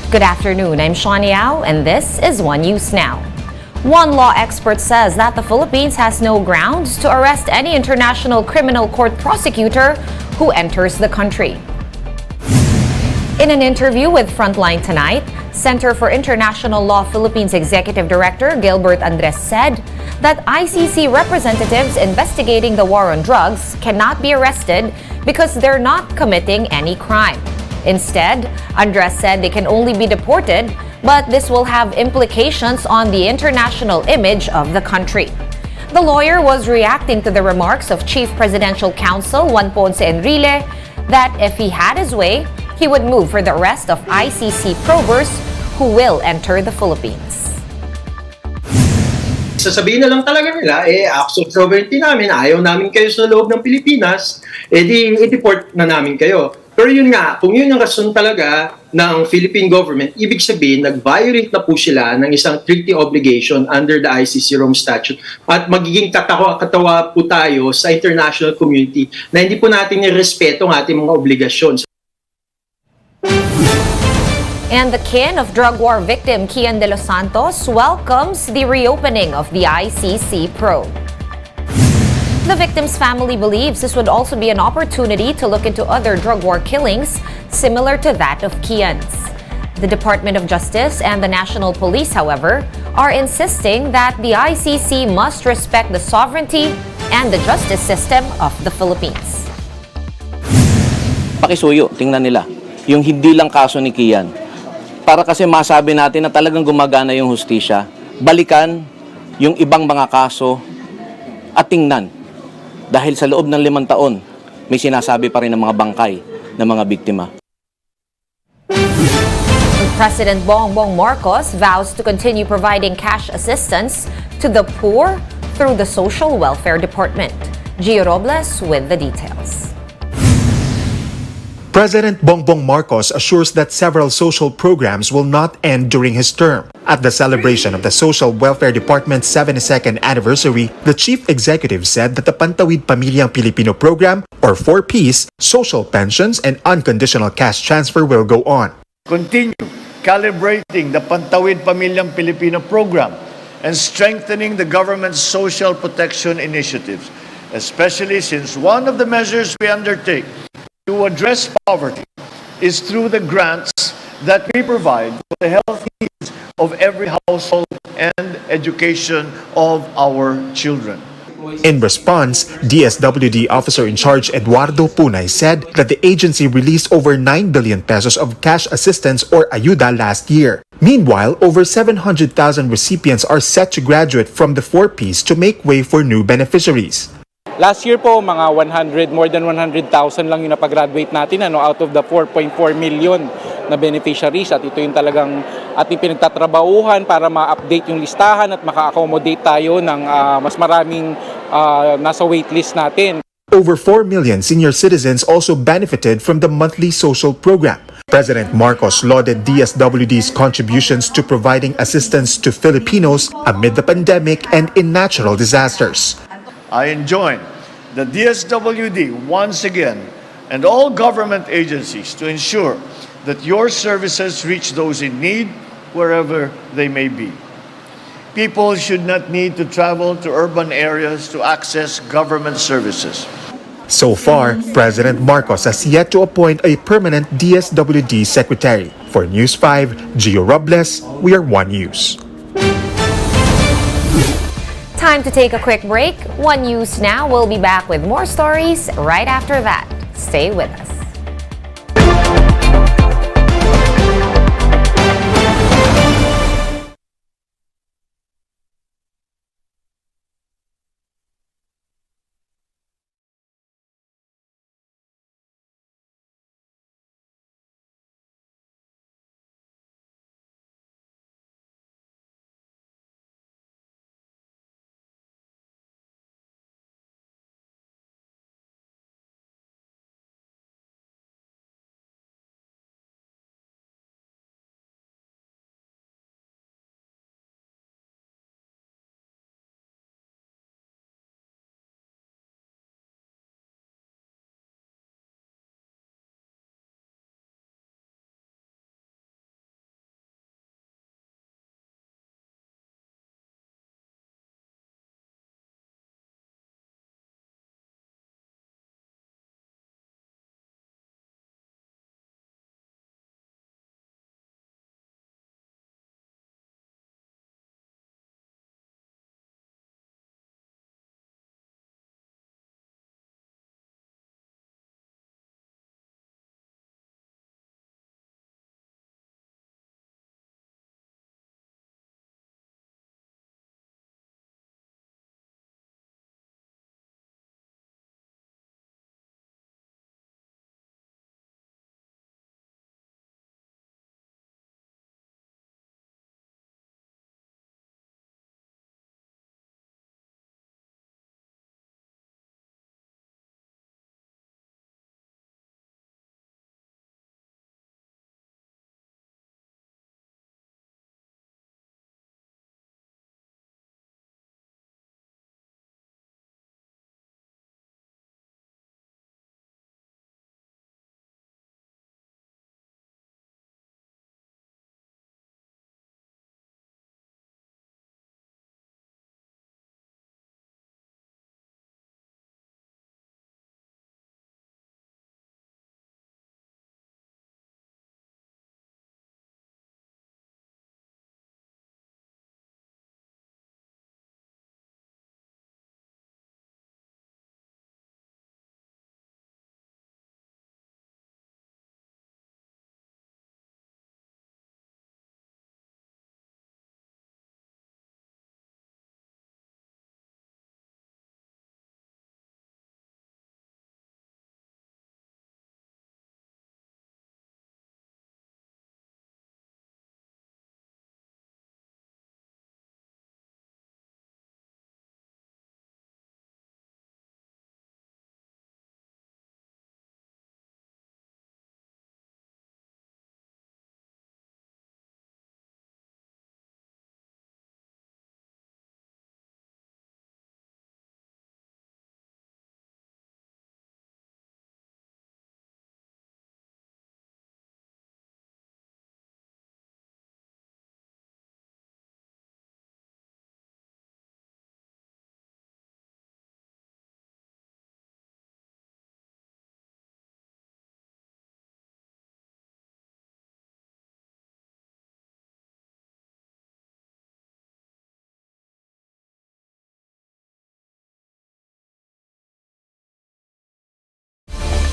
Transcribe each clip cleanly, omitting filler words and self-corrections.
Good afternoon, I'm Sean Yao, and this is One News Now. One law expert says that the Philippines has no grounds to arrest any international criminal court prosecutor who enters the country. In an interview with Frontline tonight, Center for International Law Philippines Executive Director Gilbert Andres said that ICC representatives investigating the war on drugs cannot be arrested because they're not committing any crime. Instead, Andres said they can only be deported, but this will have implications on the international image of the country. The lawyer was reacting to the remarks of Chief Presidential Counsel Juan Ponce Enrile that if he had his way, he would move for the arrest of ICC probers who will enter the Philippines. Sasabihin na lang talaga nila, acts of sovereignty namin, ayaw namin kayo sa loob ng Pilipinas, i-deport na namin kayo. Pero yun nga, kung yun ang rason talaga ng Philippine government, ibig sabihin, nag-violate na po sila ng isang treaty obligation under the ICC Rome Statute at magiging katawa po tayo sa international community na hindi po natin nirespeto ang ating mga obligasyon. And the kin of drug war victim Kian De Los Santos welcomes the reopening of the ICC probe. The victim's family believes this would also be an opportunity to look into other drug war killings similar to that of Kian's. The Department of Justice and the National Police, however, are insisting that the ICC must respect the sovereignty and the justice system of the Philippines. Pakisuyo, tingnan nila. Yung hindi lang kaso ni Kian. Para kasi masabi natin na talagang gumagana yung hustisya, balikan yung ibang mga kaso at tingnan. Dahil sa loob ng 5 taon, may sinasabi pa rin ng mga bangkay ng mga biktima. President Bongbong Marcos vows to continue providing cash assistance to the poor through the Social Welfare Department. Gio Robles with the details. President Bongbong Marcos assures that several social programs will not end during his term. At the celebration of the Social Welfare Department's 72nd anniversary, the chief executive said that the Pantawid Pamilyang Pilipino program, or 4Ps, social pensions, and unconditional cash transfer will go on. Continue calibrating the Pantawid Pamilyang Pilipino program and strengthening the government's social protection initiatives, especially since one of the measures we undertake to address poverty is through the grants that we provide for the health needs of every household and education of our children. In response, DSWD Officer in Charge Eduardo Punay said that the agency released over 9 billion pesos of cash assistance or ayuda last year. Meanwhile, over 700,000 recipients are set to graduate from the 4Ps to make way for new beneficiaries. Last year po, mga more than 100,000 lang yung napag-graduate natin out of the 4.4 million na beneficiaries. At ito yung talagang ating pinagtatrabahuhan para ma-update yung listahan at maka-accommodate tayo ng mas maraming nasa waitlist natin. Over 4 million senior citizens also benefited from the monthly social program. President Marcos lauded DSWD's contributions to providing assistance to Filipinos amid the pandemic and in natural disasters. I enjoin the DSWD once again and all government agencies to ensure that your services reach those in need wherever they may be. People should not need to travel to urban areas to access government services. So far, President Marcos has yet to appoint a permanent DSWD secretary. For News 5, Gio Robles, we are One News. Time to take a quick break. One News Now will be back with more stories right after that. Stay with us.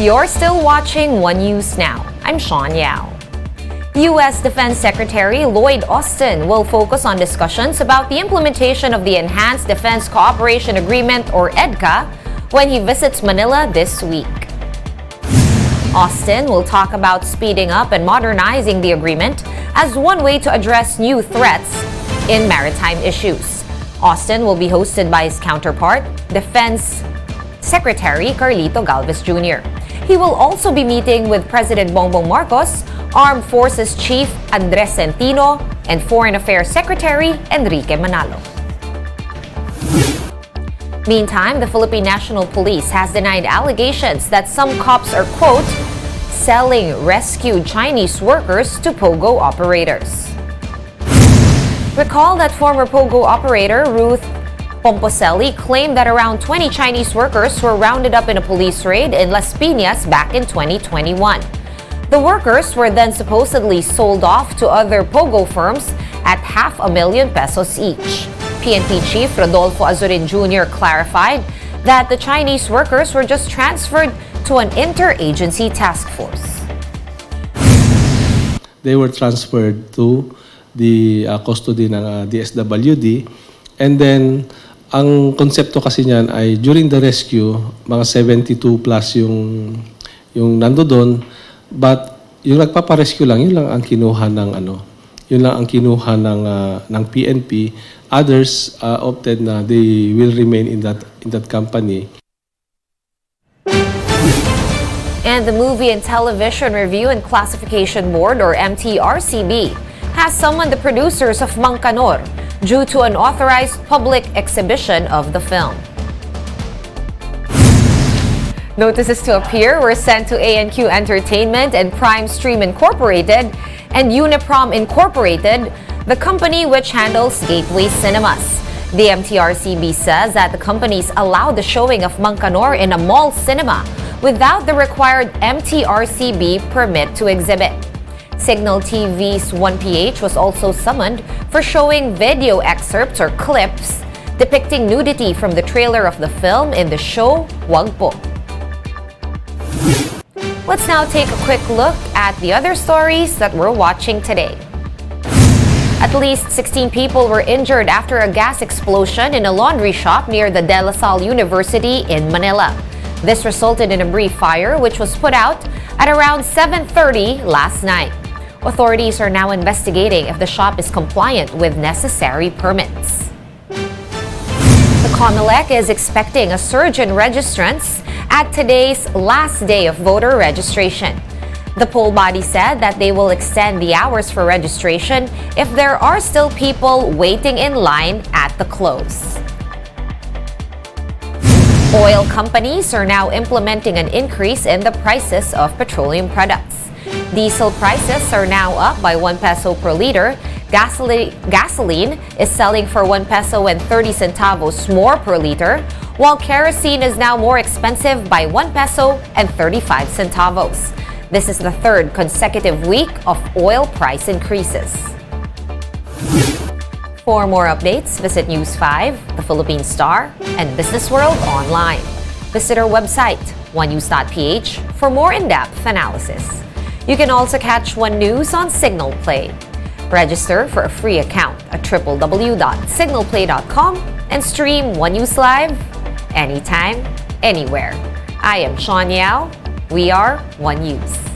You're still watching One News Now. I'm Sean Yao. U.S. Defense Secretary Lloyd Austin will focus on discussions about the implementation of the Enhanced Defense Cooperation Agreement, or EDCA, when he visits Manila this week. Austin will talk about speeding up and modernizing the agreement as one way to address new threats in maritime issues. Austin will be hosted by his counterpart, Defense Secretary Carlito Galvez Jr. He will also be meeting with President Bongbong Marcos, Armed Forces Chief Andres Centino, and Foreign Affairs Secretary Enrique Manalo. Meantime, the Philippine National Police has denied allegations that some cops are, quote, selling rescued Chinese workers to POGO operators. Recall that former POGO operator Ruth Pomposelli claimed that around 20 Chinese workers were rounded up in a police raid in Las Piñas back in 2021. The workers were then supposedly sold off to other POGO firms at $500,000 pesos each. PNP Chief Rodolfo Azurin Jr. clarified that the Chinese workers were just transferred to an interagency task force. They were transferred to the custody ng DSWD, and then ang konsepto kasi niyan ay during the rescue, mga 72 plus yung nando doon, but yung nagpapa-rescue lang, yun lang ang kinuha ng yun lang ang kinuha ng PNP. Others opted na they will remain in that company. And the Movie and Television Review and Classification Board, or MTRCB, has summoned the producers of Mangkanor due to unauthorized public exhibition of the film. Notices to appear were sent to ANQ Entertainment and Prime Stream Incorporated and Uniprom Incorporated, the company which handles Gateway Cinemas. The MTRCB says that the companies allowed the showing of Mangkanor in a mall cinema without the required MTRCB permit to exhibit. Signal TV's 1PH was also summoned for showing video excerpts or clips depicting nudity from the trailer of the film in the show Wag Po. Let's now take a quick look at the other stories that we're watching today. At least 16 people were injured after a gas explosion in a laundry shop near the De La Salle University in Manila. This resulted in a brief fire which was put out at around 7:30 last night. Authorities are now investigating if the shop is compliant with necessary permits. The COMELEC is expecting a surge in registrants at today's last day of voter registration. The poll body said that they will extend the hours for registration if there are still people waiting in line at the close. Oil companies are now implementing an increase in the prices of petroleum products. Diesel prices are now up by 1 peso per liter. Gasoline is selling for 1 peso and 30 centavos more per liter, while kerosene is now more expensive by 1 peso and 35 centavos. This is the third consecutive week of oil price increases. For more updates, visit News 5, The Philippine Star, and Business World online. Visit our website, onenews.ph, for more in-depth analysis. You can also catch One News on Signal Play. Register for a free account at www.signalplay.com and stream One News Live anytime, anywhere. I am Sean Yao. We are One News.